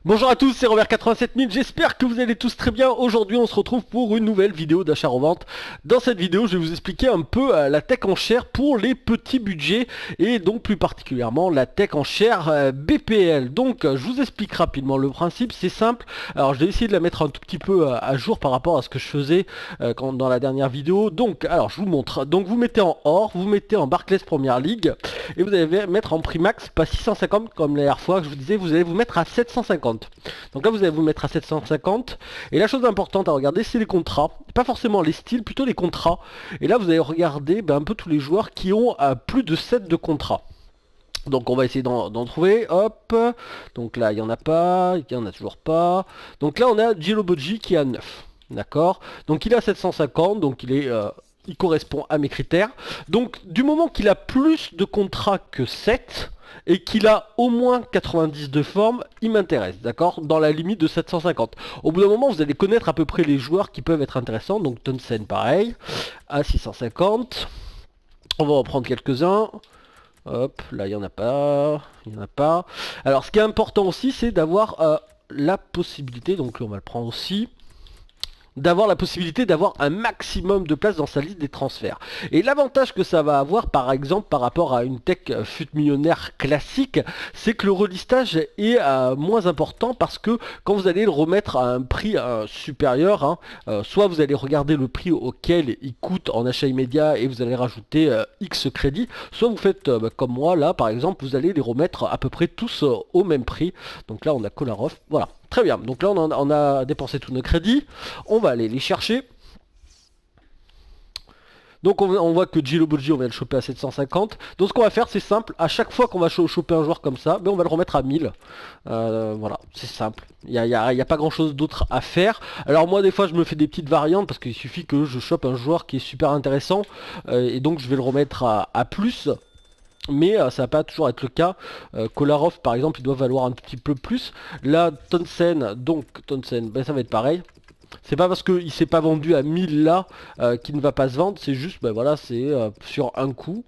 Bonjour à tous, c'est Robert87000, j'espère que vous allez tous très bien. Aujourd'hui on se retrouve pour une nouvelle vidéo d'achat-revente. Dans cette vidéo je vais vous expliquer un peu la tech en chair pour les petits budgets et donc plus particulièrement la tech en chair BPL. Donc je vous explique rapidement le principe, c'est simple. Alors je vais essayer de la mettre un tout petit peu à jour par rapport à ce que je faisais dans la dernière vidéo. Donc alors je vous montre, donc vous mettez en or, vous mettez en Barclays Premier League et vous allez mettre en prix max, pas 650 comme la dernière fois que je vous disais, vous allez vous mettre à 750. Donc là vous allez vous mettre à 750 et la chose importante à regarder c'est les contrats, pas forcément les styles, plutôt les contrats. Et là vous allez regarder un peu tous les joueurs qui ont plus de 7 de contrats. Donc on va essayer d'en trouver, hop, donc là il n'y en a pas, il n'y en a toujours pas. Donc là on a Djilobodji qui a 9, d'accord. Donc il a 750, donc il correspond à mes critères. Donc du moment qu'il a plus de contrats que 7, et qu'il a au moins 90 de forme, il m'intéresse, d'accord, dans la limite de 750. Au bout d'un moment, vous allez connaître à peu près les joueurs qui peuvent être intéressants, donc Townsend pareil, à 650. On va en prendre quelques-uns. Hop, là il n'y en a pas, il n'y en a pas. Alors ce qui est important aussi, c'est d'avoir la possibilité, donc là on va le prendre aussi, d'avoir la possibilité d'avoir un maximum de place dans sa liste des transferts. Et l'avantage que ça va avoir par exemple par rapport à une tech fut millionnaire classique, c'est que le relistage est moins important parce que quand vous allez le remettre à un prix supérieur, soit vous allez regarder le prix auquel il coûte en achat immédiat et vous allez rajouter X crédits, soit vous faites comme moi là par exemple, vous allez les remettre à peu près tous au même prix. Donc là on a Kolarov, voilà. Très bien, donc là on a dépensé tous nos crédits, on va aller les chercher. Donc on voit que Djilobodji on vient de le choper à 750. Donc ce qu'on va faire c'est simple, à chaque fois qu'on va choper un joueur comme ça, on va le remettre à 1000. Voilà, c'est simple, il n'y a pas grand chose d'autre à faire. Alors moi des fois je me fais des petites variantes parce qu'il suffit que je chope un joueur qui est super intéressant et donc je vais le remettre à plus. Mais ça va pas toujours être le cas. Kolarov par exemple il doit valoir un petit peu plus. Là Townsend, donc Townsend, ça va être pareil. C'est pas parce qu'il s'est pas vendu à 1000 là qu'il ne va pas se vendre, c'est juste voilà, c'est sur un coup.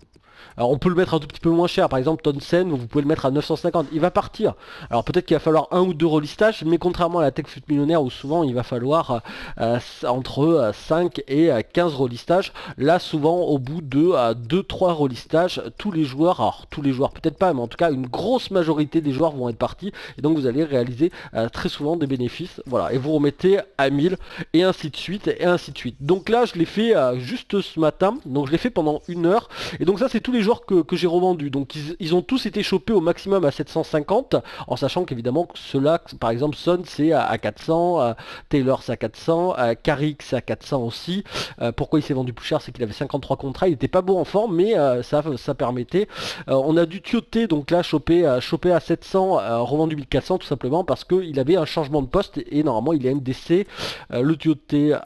Alors on peut le mettre un tout petit peu moins cher, par exemple Townsend, vous pouvez le mettre à 950, il va partir. Alors peut-être qu'il va falloir un ou deux relistages, mais contrairement à la tech fut millionnaire où souvent il va falloir entre 5 et 15 relistages, là souvent au bout de 2-3 relistages, tous les joueurs, alors tous les joueurs peut-être pas, mais en tout cas une grosse majorité des joueurs vont être partis, et donc vous allez réaliser très souvent des bénéfices, voilà, et vous remettez à 1000, et ainsi de suite, et ainsi de suite. Donc là je l'ai fait juste ce matin, donc je l'ai fait pendant 1 heure, et donc ça c'est tous les joueurs que j'ai revendus. Donc ils ont tous été chopés au maximum à 750, en sachant qu'évidemment ceux-là, par exemple Son c'est à 400, Taylor c'est à 400, Carrick c'est à 400 aussi. Pourquoi il s'est vendu plus cher, c'est qu'il avait 53 contrats, il était pas beau en forme, mais ça permettait. On a du Tioté, donc là chopé à 700, revendu 1400 tout simplement parce qu'il avait un changement de poste et normalement il a une DC. Le Tioté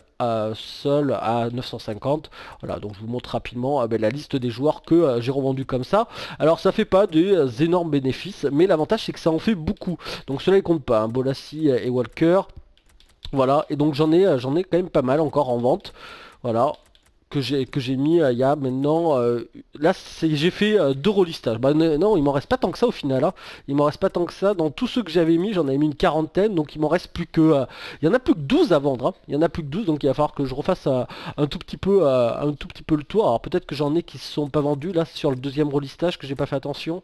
seul à 950. Voilà, donc je vous montre rapidement la liste des joueurs que j'ai revendus comme ça. Alors ça fait pas des énormes bénéfices, mais l'avantage c'est que ça en fait beaucoup. Donc cela ils comptent pas, Bolassi et Walker. Voilà, et donc j'en ai quand même pas mal encore en vente. Voilà, que j'ai mis il y a maintenant là j'ai fait 2 relistages. Non, il m'en reste pas tant que ça au final, hein. Il m'en reste pas tant que ça. Dans tous ceux que j'avais mis, j'en avais mis une quarantaine, donc il m'en reste plus que il y en a plus que 12 à vendre, hein. Il y en a plus que 12, donc il va falloir que je refasse un tout petit peu le tour. Alors peut-être que j'en ai qui se sont pas vendus là sur le deuxième relistage que j'ai pas fait attention.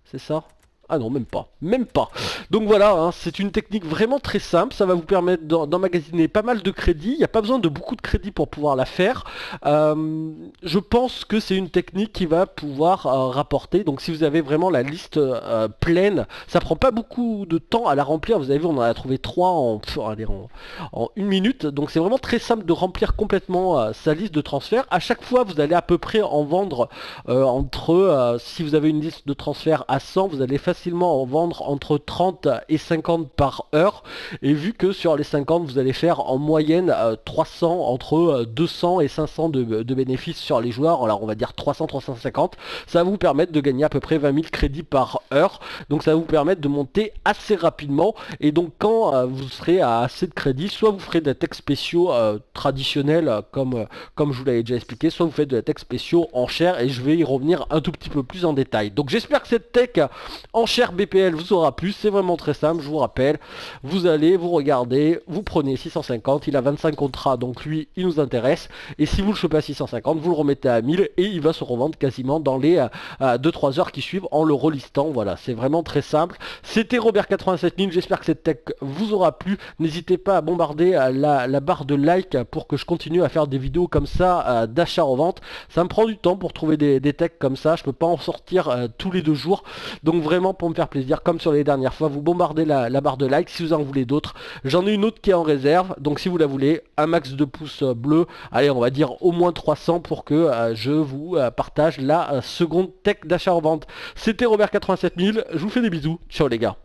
C'est ça? Ah non, même pas, même pas. Donc voilà, hein, c'est une technique vraiment très simple, ça va vous permettre d'emmagasiner pas mal de crédits, il n'y a pas besoin de beaucoup de crédits pour pouvoir la faire. Je pense que c'est une technique qui va pouvoir rapporter, donc si vous avez vraiment la liste pleine, ça prend pas beaucoup de temps à la remplir, vous avez vu on en a trouvé 3 en 1 minute, donc c'est vraiment très simple de remplir complètement sa liste de transferts. À chaque fois vous allez à peu près en vendre si vous avez une liste de transferts à 100, vous allez facilement en vendre entre 30 et 50 par heure, et vu que sur les 50 vous allez faire en moyenne 300, entre 200 et 500 de bénéfices sur les joueurs, alors on va dire 300-350, ça va vous permettre de gagner à peu près 20 000 crédits par heure, donc ça va vous permettre de monter assez rapidement. Et donc quand vous serez à assez de crédits, soit vous ferez des techs spéciaux traditionnels comme je vous l'avais déjà expliqué, soit vous faites de la tech spéciaux en chair, et je vais y revenir un tout petit peu plus en détail. Donc j'espère que cette tech en enchères BPL vous aura plu, c'est vraiment très simple, je vous rappelle. Vous allez, vous regardez, vous prenez 650, il a 25 contrats, donc lui, il nous intéresse. Et si vous le chopez à 650, vous le remettez à 1000 et il va se revendre quasiment dans les 2-3 heures qui suivent en le relistant. Voilà, c'est vraiment très simple. C'était Robert87000, j'espère que cette tech vous aura plu. N'hésitez pas à bombarder la barre de like pour que je continue à faire des vidéos comme ça d'achat-revente. Ça me prend du temps pour trouver des techs comme ça, je peux pas en sortir tous les 2 jours. Donc vraiment pour me faire plaisir, comme sur les dernières fois, vous bombardez la barre de like. Si vous en voulez d'autres, j'en ai une autre qui est en réserve, donc si vous la voulez, un max de pouces bleus, allez on va dire au moins 300 pour que je vous partage la seconde tech d'achat-revente. C'était Robert87000, je vous fais des bisous, ciao les gars.